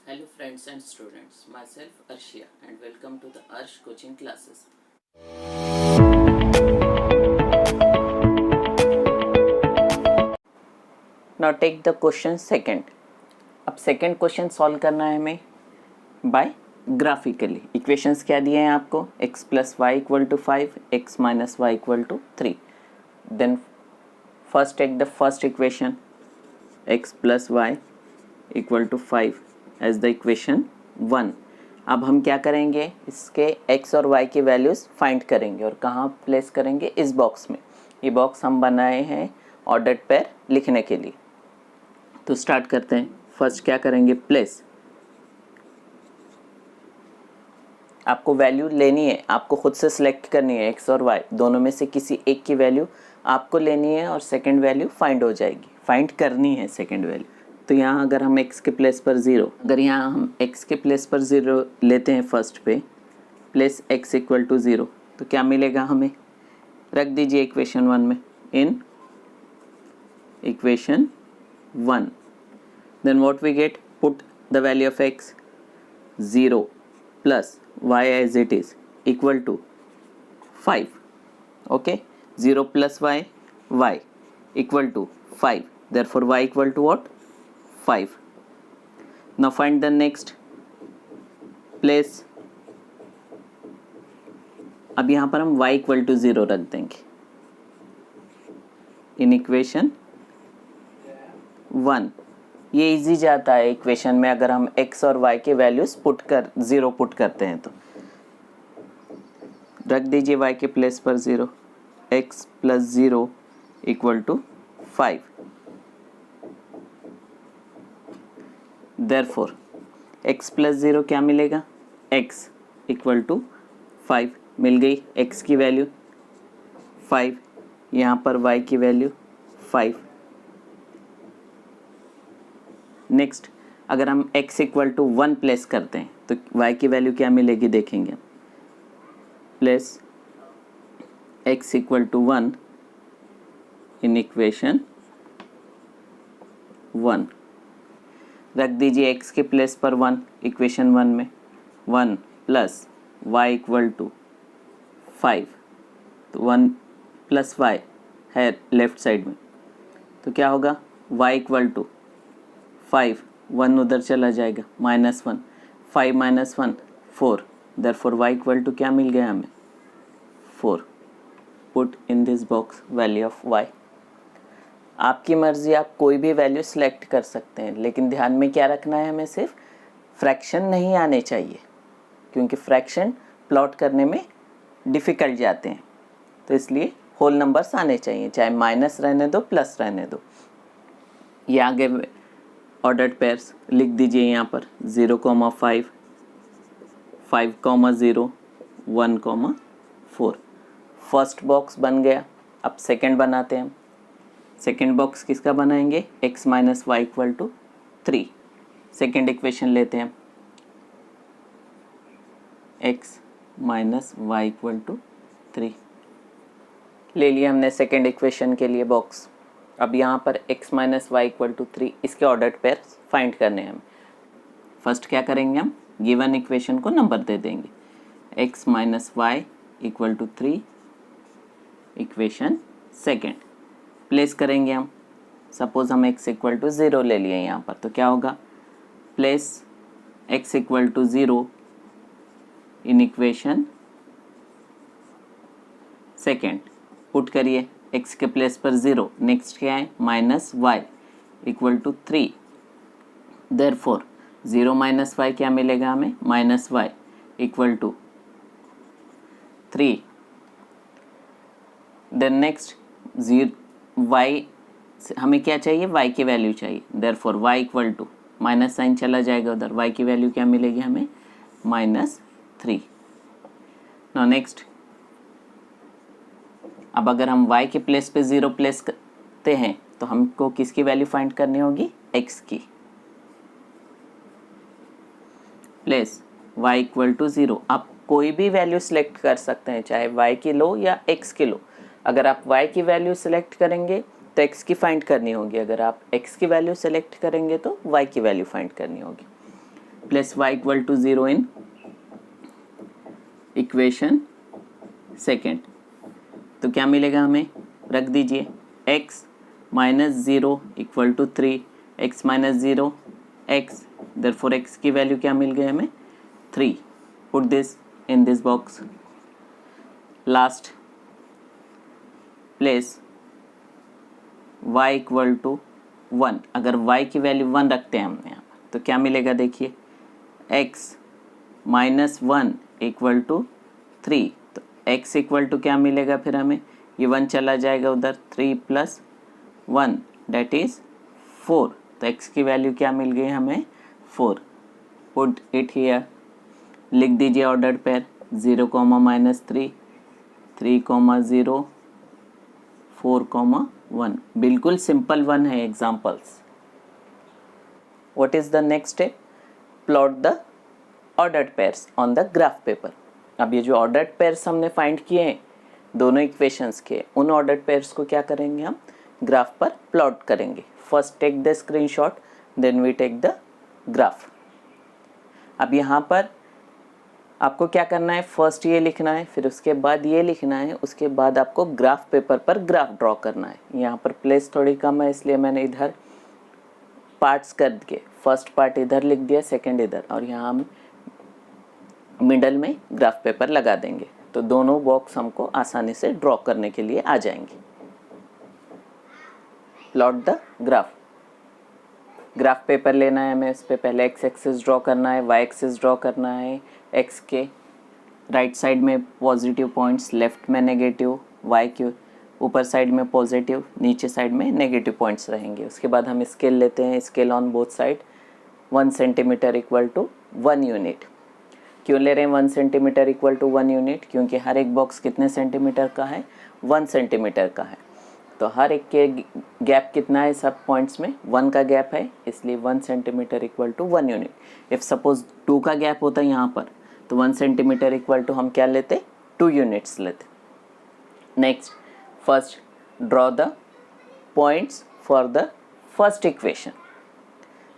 Hello friends and students, myself Arshia and welcome to the Arsh coaching classes. Now take the question second. अब second question solve करना है हमें bye graphically. Equations क्या दिए हैं आपको? x plus y equal to 5, x minus y equal to 3. Then first take the first equation x plus y equal to 5 as the equation 1. अब हम क्या करेंगे, इसके x और y की वैल्यूज़ फाइंड करेंगे और कहाँ प्लेस करेंगे? इस बॉक्स में. ये बॉक्स हम बनाए हैं ऑर्डर्ड पेयर लिखने के लिए. तो स्टार्ट करते हैं. फर्स्ट क्या करेंगे? प्लेस. आपको वैल्यू लेनी है, आपको खुद से सिलेक्ट करनी है x और y दोनों में से किसी एक की वैल्यू आपको लेनी है और सेकंड वैल्यू फाइंड हो जाएगी, फाइंड करनी है सेकंड वैल्यू. तो यहाँ अगर हम x के प्लेस पर 0, अगर यहाँ हम x के प्लेस पर 0 लेते हैं फर्स्ट पे, प्लेस x इक्वल टू 0, तो क्या मिलेगा हमें? रख दीजिए इक्वेशन 1 में. इन equation 1 then what we get? Put the value of x 0 plus y as it is equal to 5. Okay, 0 plus y equal to 5, therefore y equal to what? 5. Now find the next place. अब यहाँ पर हम y equal to 0 रख देंगे इन equation 1. ये easy जाता है equation में अगर हम x और y के वैल्यूज़ पुट कर 0 पुट करते हैं. तो रख दीजिए y के प्लेस पर 0, x plus 0 equal to 5. Therefore x plus 0 क्या मिलेगा? x इक्वल टू 5 मिल गई. x की वैल्यू 5, यहाँ पर y की वैल्यू 5. नेक्स्ट अगर हम x इक्वल टू 1 प्लेस करते हैं तो y की वैल्यू क्या मिलेगी देखेंगे. Place x equal to 1 in equation 1. रख दीजिए x के प्लेस पर 1 इक्वेशन 1 में. 1 प्लस y इक्वल टू 5, तो 1 प्लस y है लेफ्ट साइड में, तो क्या होगा? y इक्वल टू 5, 1 उधर चला जाएगा, -1, 5 - 1 4, देयरफॉर y इक्वल टू क्या मिल गया हमें? 4. Put in this box value of y. आपकी मर्ज़ी, आप कोई भी वैल्यू सिलेक्ट कर सकते हैं, लेकिन ध्यान में क्या रखना है हमें? सिर्फ फ्रैक्शन नहीं आने चाहिए, क्योंकि फ्रैक्शन प्लॉट करने में डिफ़िकल्ट जाते हैं. तो इसलिए होल नंबर्स आने चाहिए, चाहे माइनस रहने दो प्लस रहने दो. ये आगे ऑर्डर्ड पेयर्स लिख दीजिए यहाँ पर 0, 5, 5, 0, 1, 4. फर्स्ट बॉक्स बन गया. अब सेकंड बनाते हैं हम. सेकंड बॉक्स किसका बनाएंगे? x minus y equal to 3. Second equation लेते हैं हम, x minus y equal to 3 ले लिया हमने सेकंड इक्वेशन के लिए बॉक्स. अब यहाँ पर x minus y equal to 3 इसके ऑर्डर्ड पेयर फाइंड करने हैं हम. फर्स्ट क्या करेंगे? हम गिवन इक्वेशन को नंबर दे देंगे. x minus y equal to 3 equation second. Place करेंगे हम. सपोज हम x इक्वल टू 0 ले लिए यहाँ पर, तो क्या होगा? Place x equal to 0 in equation second. Put करिए x के प्लेस पर 0. नेक्स्ट क्या है? Minus y equal to 3. Therefore 0 minus y क्या मिलेगा हमें? Minus y equal to 3. Then next y, हमें क्या चाहिए? y की वैल्यू चाहिए. Therefore y equal to, minus sign चला जाएगा उधर, y की वैल्यू क्या मिलेगी हमें? -3. नाउ नेक्स्ट, अब अगर हम y के प्लेस पे 0 प्लेस करते हैं तो हमको किसकी वैल्यू फाइंड करनी होगी? x की. Place y equal to 0. आप कोई भी वैल्यू सिलेक्ट कर सकते हैं, चाहे y की लो या x की लो. अगर आप y की वैल्यू सिलेक्ट करेंगे तो x की फाइंड करनी होगी, अगर आप x की वैल्यू सिलेक्ट करेंगे तो y की वैल्यू फाइंड करनी होगी. Plus y equal to 0 in equation second. तो क्या मिलेगा हमें, रख दीजिए x minus 0 equal to 3, x minus 0 x, therefore x की वैल्यू क्या मिल गई हमें 3। Put this in this box. Last place y equal to 1, अगर y की वैल्यू 1 रखते हैं हमने यहाँ पर तो क्या मिलेगा देखिए, x माइनस 1 इक्वल टू 3, तो x इक्वल टू क्या मिलेगा फिर हमें, ये 1 चला जाएगा उधर, 3 प्लस 1 डेट इज 4, तो x की वैल्यू क्या मिल गई हमें 4। पुट इट हियर, लिख दीजिए ऑर्डर्ड पेयर 0, -3, 3, 0, 4, 1। बिल्कुल सिंपल वन है examples. What is the next step, plot the ordered pairs on the graph paper. अब ये जो ऑर्डर्ड पेयर्स हमने फाइंड किए हैं दोनों इक्वेशंस के, उन ऑर्डर्ड पेयर्स को क्या करेंगे हम ग्राफ पर प्लॉट करेंगे। First take the screenshot, then we take the graph. अब यहाँ पर आपको क्या करना है, फर्स्ट ये लिखना है, फिर उसके बाद ये लिखना है, उसके बाद आपको ग्राफ पेपर पर ग्राफ ड्रॉ करना है। यहाँ पर प्लेस थोड़ी कम है इसलिए मैंने इधर पार्ट्स कर के फर्स्ट पार्ट इधर लिख दिया, सेकंड इधर, और यहाँ हम मिडल में ग्राफ पेपर लगा देंगे तो दोनों बॉक्स हमको आसानी से ड्रॉ करने के लिए आ जाएंगे। Plot the graph, graph paper लेना है हमें, इस पे पहले x एक्सिस ड्रॉ करना है, y एक्सिस ड्रॉ करना है। x के राइट साइड में पॉजिटिव पॉइंट्स, लेफ्ट में नेगेटिव, y के ऊपर साइड में पॉजिटिव, नीचे साइड में नेगेटिव पॉइंट्स रहेंगे। उसके बाद हम स्केल लेते हैं, scale on both side 1 centimetre equal to 1 unit. क्यों ले रहे हैं 1 सेंटीमीटर इक्वल टू 1 यूनिट, क्योंकि हर एक बॉक्स कितने सेंटीमीटर का है, 1 सेंटीमीटर का है। तो हर एक के गैप कितना है, सब पॉइंट्स में 1 का गैप है, इसलिए 1 centimetre equal to 1 unit. If suppose 2 का गैप होता है यहाँ पर तो 1 सेंटीमीटर इक्वल टू हम क्या लेते, 2 यूनिट्स लेते। Next, first draw the points for the first equation.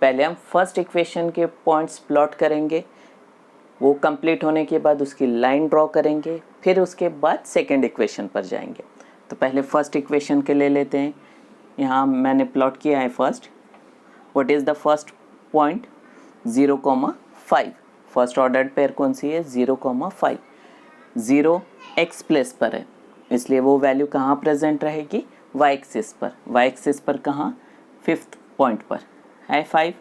पहले हम फर्स्ट इक्वेशन के पॉइंट्स प्लॉट करेंगे, वो कंप्लीट होने के बाद उसकी लाइन ड्रॉ करेंगे, फिर उसके बाद सेकेंड इक्वेशन पर जाएंगे। तो पहले फर्स्ट इक्वेशन के ले लेते हैं। यहाँ मैंने प्लॉट किया है first. What is the first point, 0,5। First ordered pair कौन सी है, 0,5। 0 x प्लेस पर है इसलिए वो वैल्यू कहाँ प्रेजेंट रहेगी, y एक्सिस पर। y एक्सिस पर कहाँ, 5th पॉइंट पर है 5,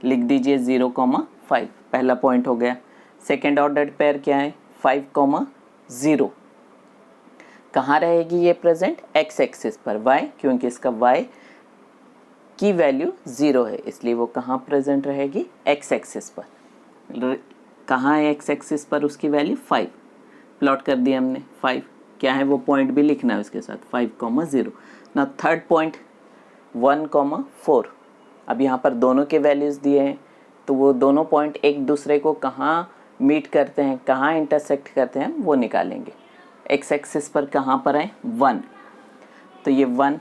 लिख दीजिए 0,5, पहला पॉइंट हो गया। सेकेंड ऑर्डर्ड पेयर क्या है, 5,0। कहाँ रहेगी ये प्रेजेंट, x एक्सिस पर। y, क्योंकि इसका y की वैल्यू 0 है इसलिए वो कहाँ प्रेजेंट रहेगी, x एक्सिस पर। कहाँ है x एक्सिस पर उसकी वैल्यू 5, प्लॉट कर दिया हमने 5। क्या है वो पॉइंट भी लिखना है उसके साथ, 5,0। ना थर्ड पॉइंट 1,4। अब यहाँ पर दोनों के वैल्यूज़ दिए हैं तो वो दोनों पॉइंट एक दूसरे को कहाँ मीट करते हैं, कहाँ इंटरसेक्ट करते हैं, वो निकालेंगे। x एक्सिस पर कहाँ पर है, 1, तो ये 1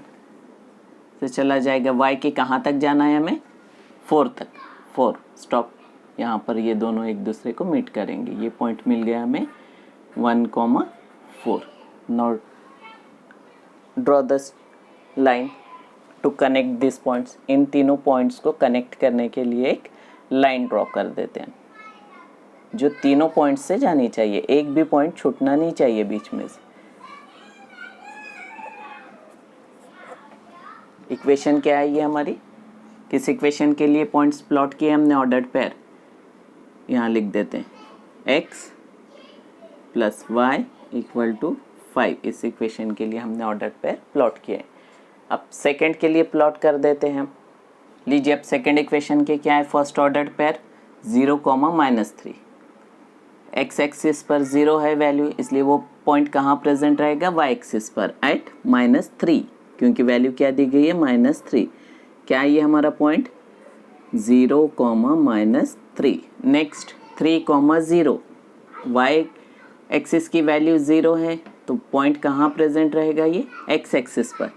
से चला जाएगा। y के कहाँ तक जाना है हमें, 4 तक, 4 स्टॉप। यहाँ पर ये दोनों एक दूसरे को मीट करेंगे, ये पॉइंट मिल गया हमें 1,4। Now draw the line to connect this points. इन तीनों पॉइंट्स को कनेक्ट करने के लिए एक लाइन ड्रॉ कर देते हैं जो तीनों पॉइंट्स से जानी चाहिए, एक भी पॉइंट छूटना नहीं चाहिए बीच में से। इक्वेशन क्या है ये हमारी, किस इक्वेशन के लिए पॉइंट्स प्लॉट किए हमने, ऑर्डर्ड पेयर। यहाँ लिख देते हैं x plus y equal to 5, इस इक्वेशन के लिए हमने ऑर्डर्ड पेयर प्लॉट किए। अब सेकंड के लिए प्लॉट कर देते हैं हम। लीजिए अब सेकंड इक्वेशन के क्या है, first ordered pair 0,-3। x axis पर 0 है वैल्यू इसलिए वो पॉइंट कहाँ प्रेजेंट रहेगा, y एक्सिस पर एट -3, क्योंकि वैल्यू क्या दी गई है, -3। क्या है ये हमारा पॉइंट, 0,-3। नेक्स्ट 3,0, y एक्सिस की वैल्यू 0 है तो पॉइंट कहाँ प्रेजेंट रहेगा, ये x एक्सिस पर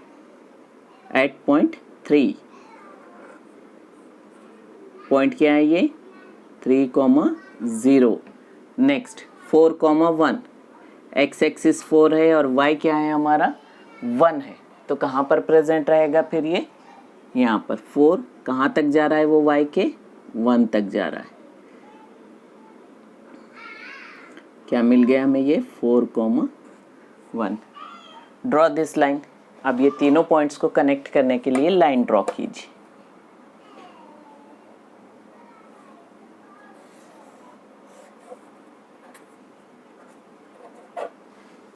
एट पॉइंट 3। पॉइंट क्या है ये, 3,0. नेक्स्ट 4,1. एक्स एक्सिस 4 है और वाई क्या है हमारा 1 है, तो कहाँ पर प्रेजेंट रहेगा फिर ये यहाँ पर 4 कहाँ तक जा रहा है वो वाई के 1 तक जा रहा है। क्या मिल गया हमें ये 4,1. Draw this line. अब ये तीनों पॉइंट्स को कनेक्ट करने के लिए लाइन ड्रॉ कीजिए.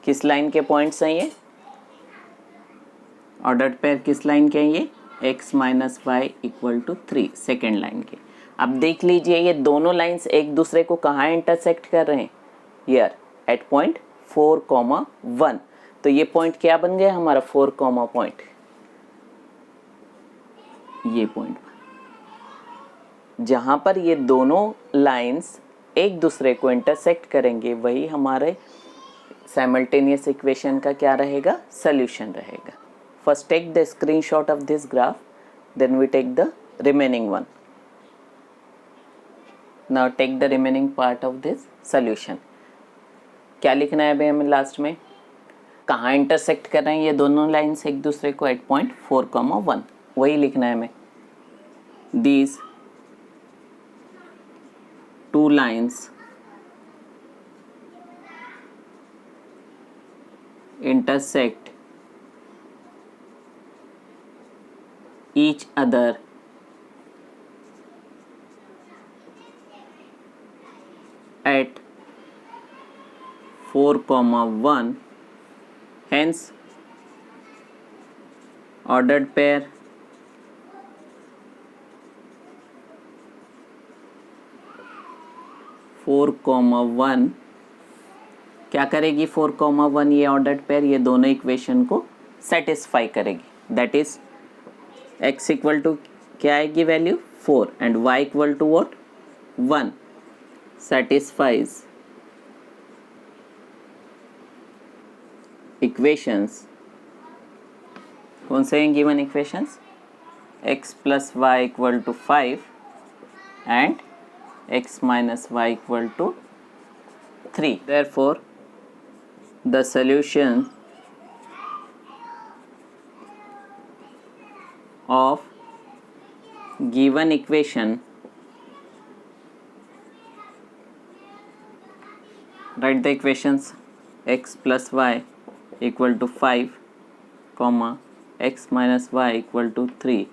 किस लाइन के पॉइंट्स हैं ये? ऑर्डर्ड पेयर किस लाइन के हैं ये? x minus y equal to 3 second line के. अब देख लीजिए ये दोनों लाइंस एक दूसरे को कहाँ इंटरसेक्ट कर रहे हैं? Here eight point 4,1. तो ये पॉइंट क्या बन गया हमारा 4, पॉइंट ये पॉइंट जहां पर ये दोनों लाइंस एक दूसरे को इंटरसेक्ट करेंगे वही हमारे साइमल्टेनियस इक्वेशन का क्या रहेगा? सॉल्यूशन रहेगा. First take the screenshot of this graph, then we take the remaining one. Now take the remaining part of this solution. क्या लिखना है भाई हमें लास्ट में? कहाँ इंटरसेक्ट कर रहे हैं ये दोनों लाइंस एक दूसरे को एट पॉइंट 4,1, वही लिखना है हमें. These two lines intersect each other at 4,1, hence ordered pair four comma one क्या करेगी? 4,1 ये ऑर्डर्ड पेयर ये दोनों इक्वेशन को सेटिस्फाई करेगी. That is x equal to क्या आएगी value 4 and y equal to what 1 satisfies equations. कौन से हैं given equations? x plus y equal to 5 and x minus y equal to 3. Therefore the solution of given equation, write the equations x plus y equal to 5 comma x minus y equal to 3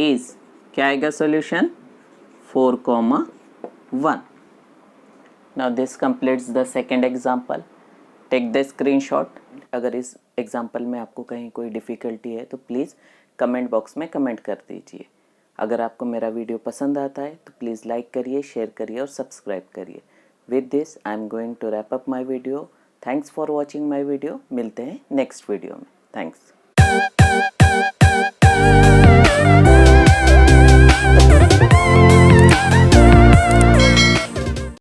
is क्या आएगा solution 4,1. Now this completes the second example. Take the screenshot. अगर इस example में आपको कहीं कोई difficulty है तो प्लीज़ कमेंट बॉक्स में कमेंट कर दीजिए. अगर आपको मेरा वीडियो पसंद आता है तो प्लीज़ लाइक करिए, शेयर करिए और सब्सक्राइब करिए. With this I am going to wrap up my video. Thanks for watching my video. मिलते हैं नेक्स्ट वीडियो में. थैंक्स.